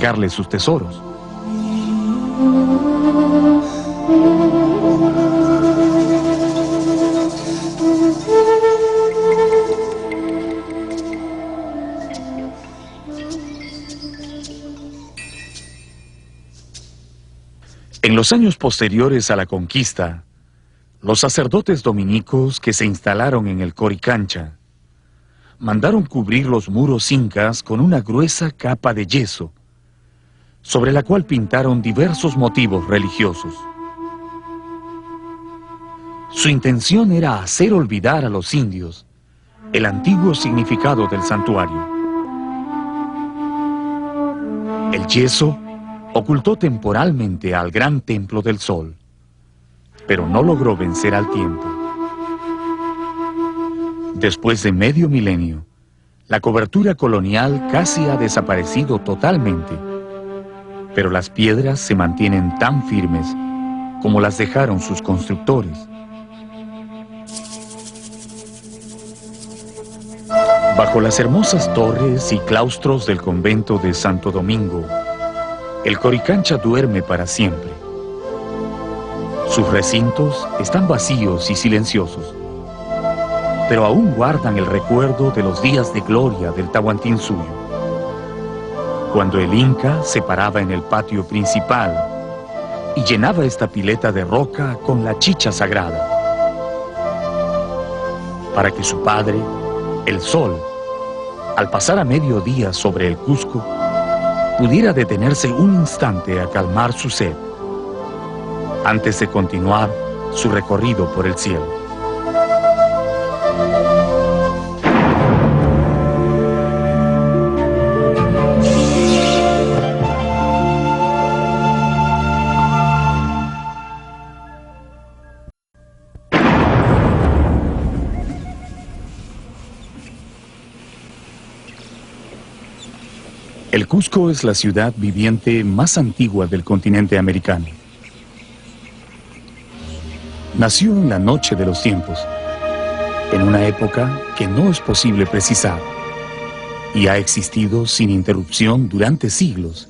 entregarle sus tesoros. En los años posteriores a la conquista, los sacerdotes dominicos que se instalaron en el Coricancha mandaron cubrir los muros incas con una gruesa capa de yeso, sobre la cual pintaron diversos motivos religiosos. Su intención era hacer olvidar a los indios el antiguo significado del santuario. El yeso ocultó temporalmente al gran templo del sol, pero no logró vencer al tiempo. Después de medio milenio, la cobertura colonial casi ha desaparecido totalmente, pero las piedras se mantienen tan firmes como las dejaron sus constructores. Bajo las hermosas torres y claustros del convento de Santo Domingo, el Coricancha duerme para siempre. Sus recintos están vacíos y silenciosos, pero aún guardan el recuerdo de los días de gloria del Tahuantinsuyo, cuando el Inca se paraba en el patio principal y llenaba esta pileta de roca con la chicha sagrada, para que su padre, el sol, al pasar a mediodía sobre el Cusco, pudiera detenerse un instante a calmar su sed, antes de continuar su recorrido por el cielo. El Cusco es la ciudad viviente más antigua del continente americano. Nació en la noche de los tiempos, en una época que no es posible precisar, y ha existido sin interrupción durante siglos,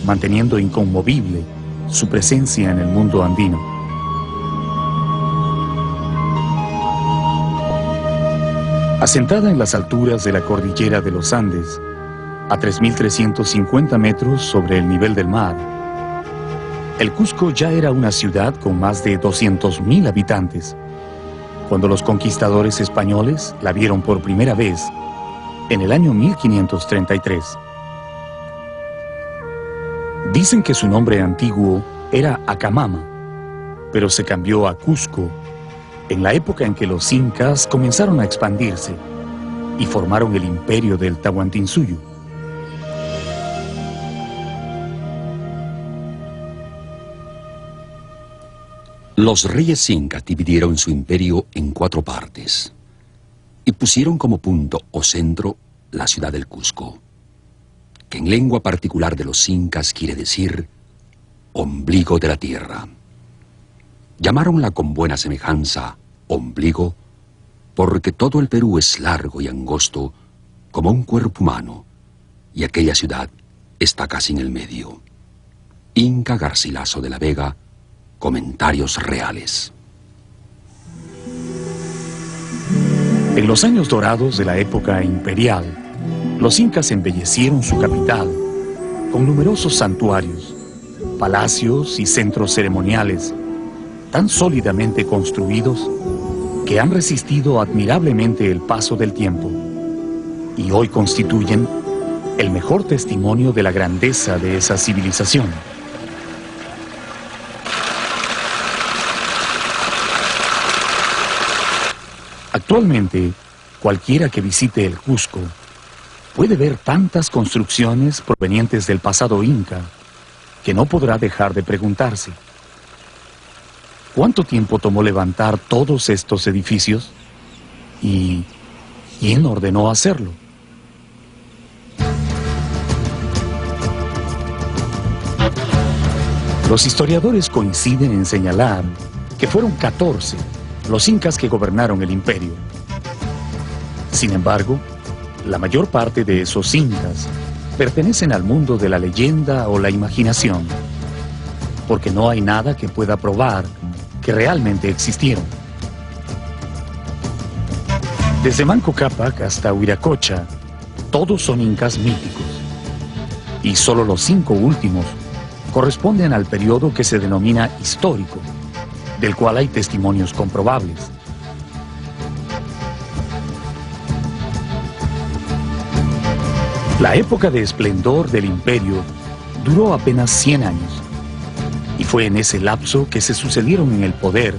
manteniendo inconmovible su presencia en el mundo andino. Asentada en las alturas de la cordillera de los Andes, a 3.350 metros sobre el nivel del mar, el Cusco ya era una ciudad con más de 200.000 habitantes, cuando los conquistadores españoles la vieron por primera vez en el año 1533. Dicen que su nombre antiguo era Acamama, pero se cambió a Cusco en la época en que los incas comenzaron a expandirse y formaron el imperio del Tahuantinsuyo. Los reyes incas dividieron su imperio en 4 partes y pusieron como punto o centro la ciudad del Cusco, que en lengua particular de los incas quiere decir ombligo de la tierra. Llamaronla con buena semejanza ombligo porque todo el Perú es largo y angosto como un cuerpo humano y aquella ciudad está casi en el medio. Inca Garcilaso de la Vega, Comentarios Reales. En los años dorados de la época imperial, los incas embellecieron su capital con numerosos santuarios, palacios y centros ceremoniales tan sólidamente construidos que han resistido admirablemente el paso del tiempo y hoy constituyen el mejor testimonio de la grandeza de esa civilización. Actualmente, cualquiera que visite el Cusco puede ver tantas construcciones provenientes del pasado inca que no podrá dejar de preguntarse: ¿cuánto tiempo tomó levantar todos estos edificios? ¿Y quién ordenó hacerlo? Los historiadores coinciden en señalar que fueron 14 los incas que gobernaron el imperio. Sin embargo, la mayor parte de esos incas pertenecen al mundo de la leyenda o la imaginación, porque no hay nada que pueda probar que realmente existieron. Desde Manco Cápac hasta Huiracocha, todos son incas míticos, y solo los 5 últimos corresponden al periodo que se denomina histórico, del cual hay testimonios comprobables. La época de esplendor del imperio duró apenas 100 años, y fue en ese lapso que se sucedieron en el poder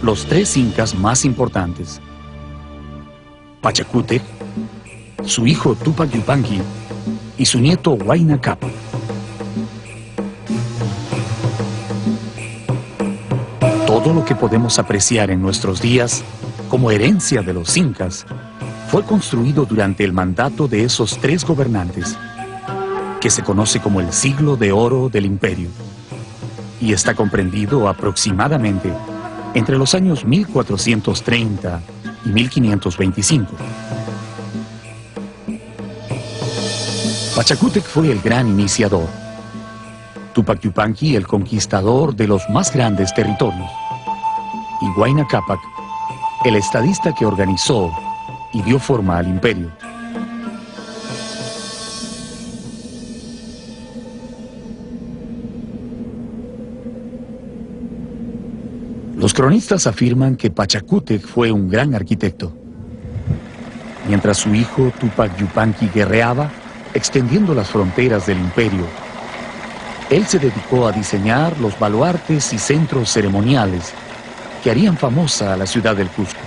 los 3 incas más importantes: Pachacútec, su hijo Túpac Yupanqui y su nieto Huayna Cápac. Todo lo que podemos apreciar en nuestros días como herencia de los incas fue construido durante el mandato de esos 3 gobernantes, que se conoce como el siglo de oro del imperio, y está comprendido aproximadamente entre los años 1430 y 1525. Pachacútec fue el gran iniciador, Túpac Yupanqui el conquistador de los más grandes territorios, y Huayna Cápac el estadista que organizó y dio forma al imperio. Los cronistas afirman que Pachacútec fue un gran arquitecto. Mientras su hijo Túpac Yupanqui guerreaba, extendiendo las fronteras del imperio, él se dedicó a diseñar los baluartes y centros ceremoniales que harían famosa a la ciudad del Cusco.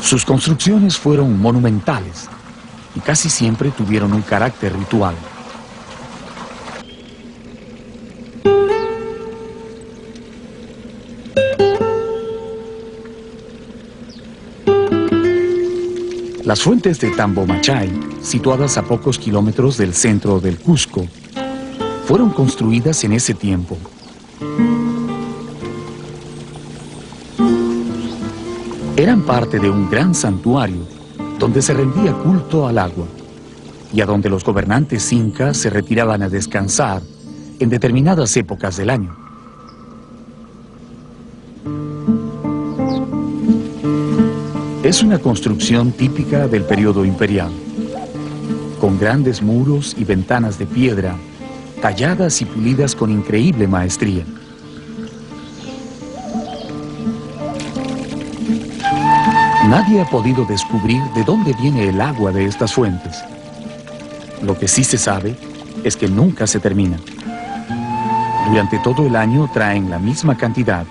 Sus construcciones fueron monumentales y casi siempre tuvieron un carácter ritual. Las fuentes de Tambomachay, situadas a pocos kilómetros del centro del Cusco, fueron construidas en ese tiempo. Eran parte de un gran santuario donde se rendía culto al agua y a donde los gobernantes incas se retiraban a descansar en determinadas épocas del año. Es una construcción típica del periodo imperial, con grandes muros y ventanas de piedra, talladas y pulidas con increíble maestría. Nadie ha podido descubrir de dónde viene el agua de estas fuentes. Lo que sí se sabe es que nunca se termina. Durante todo el año traen la misma cantidad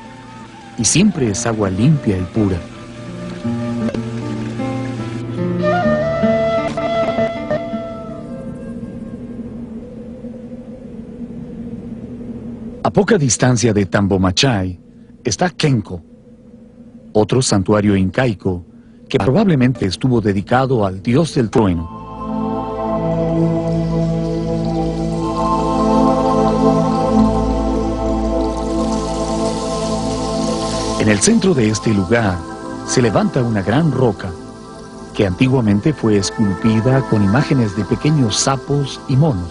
y siempre es agua limpia y pura. A poca distancia de Tambomachay está Kenko, otro santuario incaico que probablemente estuvo dedicado al dios del trueno. En el centro de este lugar se levanta una gran roca que antiguamente fue esculpida con imágenes de pequeños sapos y monos,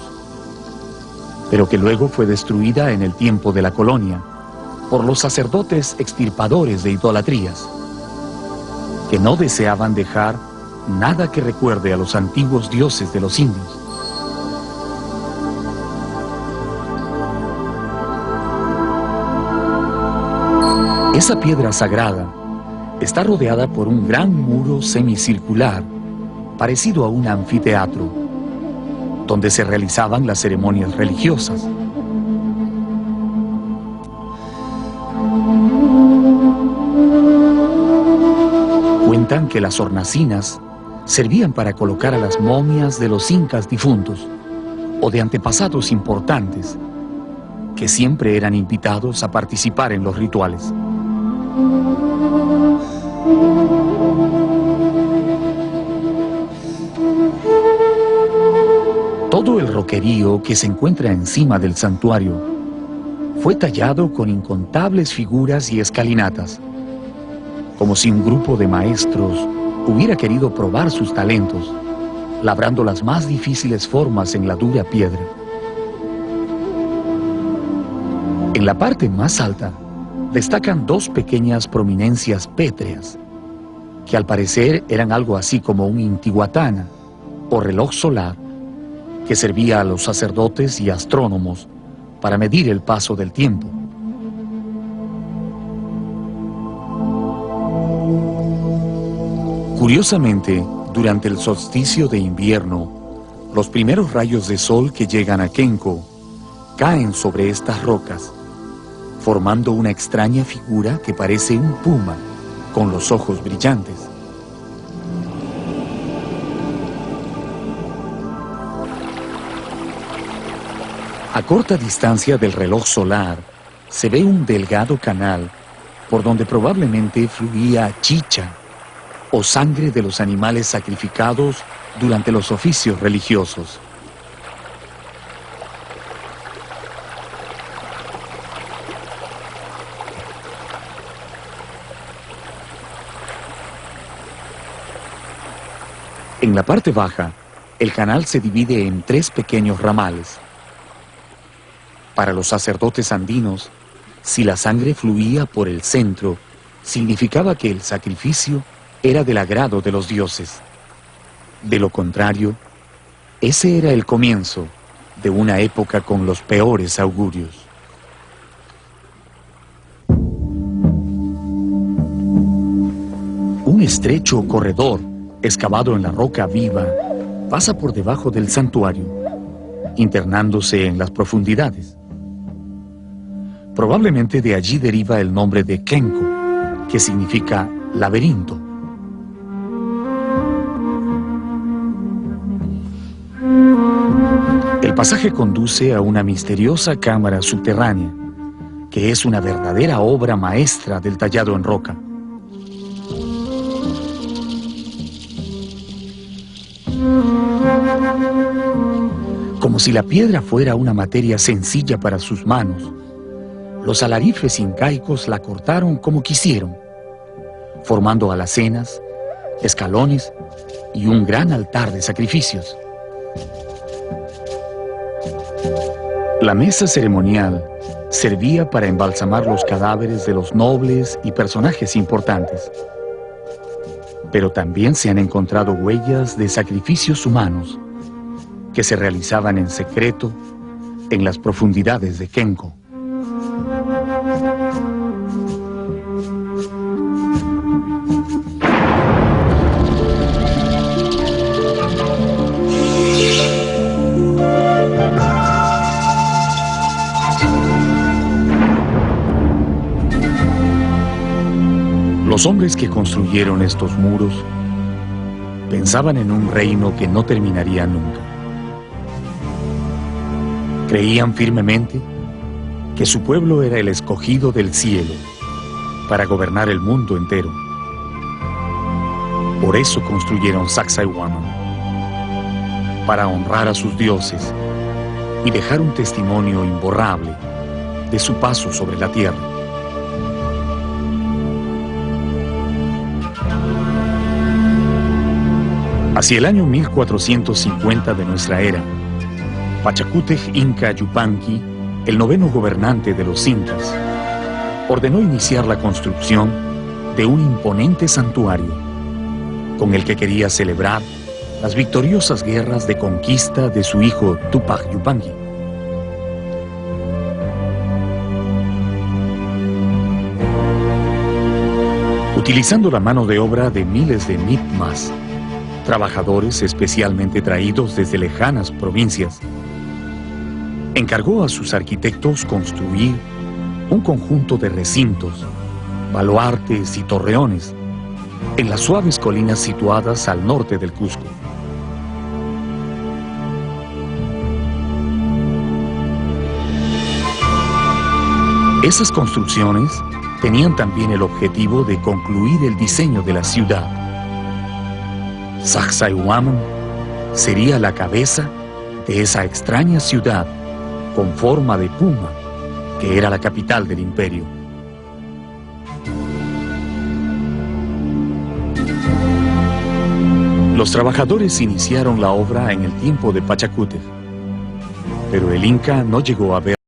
pero que luego fue destruida en el tiempo de la colonia por los sacerdotes extirpadores de idolatrías, que no deseaban dejar nada que recuerde a los antiguos dioses de los indios. Esa piedra sagrada está rodeada por un gran muro semicircular, parecido a un anfiteatro, donde se realizaban las ceremonias religiosas. Cuentan que las hornacinas servían para colocar a las momias de los incas difuntos o de antepasados importantes, que siempre eran invitados a participar en los rituales. Todo el roquerío que se encuentra encima del santuario fue tallado con incontables figuras y escalinatas, como si un grupo de maestros hubiera querido probar sus talentos, labrando las más difíciles formas en la dura piedra. En la parte más alta destacan dos pequeñas prominencias pétreas, que al parecer eran algo así como un intihuatana o reloj solar que servía a los sacerdotes y astrónomos para medir el paso del tiempo. Curiosamente, durante el solsticio de invierno, los primeros rayos de sol que llegan a Kenko caen sobre estas rocas, formando una extraña figura que parece un puma con los ojos brillantes. A corta distancia del reloj solar se ve un delgado canal por donde probablemente fluía chicha o sangre de los animales sacrificados durante los oficios religiosos. En la parte baja, el canal se divide en tres pequeños ramales. Para los sacerdotes andinos, si la sangre fluía por el centro, significaba que el sacrificio era del agrado de los dioses. De lo contrario, ese era el comienzo de una época con los peores augurios. Un estrecho corredor excavado en la roca viva pasa por debajo del santuario, internándose en las profundidades. Probablemente de allí deriva el nombre de Kenko, que significa laberinto. El pasaje conduce a una misteriosa cámara subterránea, que es una verdadera obra maestra del tallado en roca. Como si la piedra fuera una materia sencilla para sus manos, los alarifes incaicos la cortaron como quisieron, formando alacenas, escalones y un gran altar de sacrificios. La mesa ceremonial servía para embalsamar los cadáveres de los nobles y personajes importantes. Pero también se han encontrado huellas de sacrificios humanos que se realizaban en secreto en las profundidades de Kenko. Los hombres que construyeron estos muros pensaban en un reino que no terminaría nunca. Creían firmemente que su pueblo era el escogido del cielo para gobernar el mundo entero. Por eso construyeron Sacsayhuaman, para honrar a sus dioses y dejar un testimonio imborrable de su paso sobre la tierra. Hacia el año 1450 de nuestra era, Pachacútec Inca Yupanqui, el noveno gobernante de los incas, ordenó iniciar la construcción de un imponente santuario con el que quería celebrar las victoriosas guerras de conquista de su hijo Tupac Yupanqui. Utilizando la mano de obra de miles de mitmas, trabajadores especialmente traídos desde lejanas provincias, encargó a sus arquitectos construir un conjunto de recintos, baluartes y torreones en las suaves colinas situadas al norte del Cusco. Esas construcciones tenían también el objetivo de concluir el diseño de la ciudad. Sacsayhuaman sería la cabeza de esa extraña ciudad con forma de puma que era la capital del imperio. Los trabajadores iniciaron la obra en el tiempo de Pachacútec, pero el Inca no llegó a ver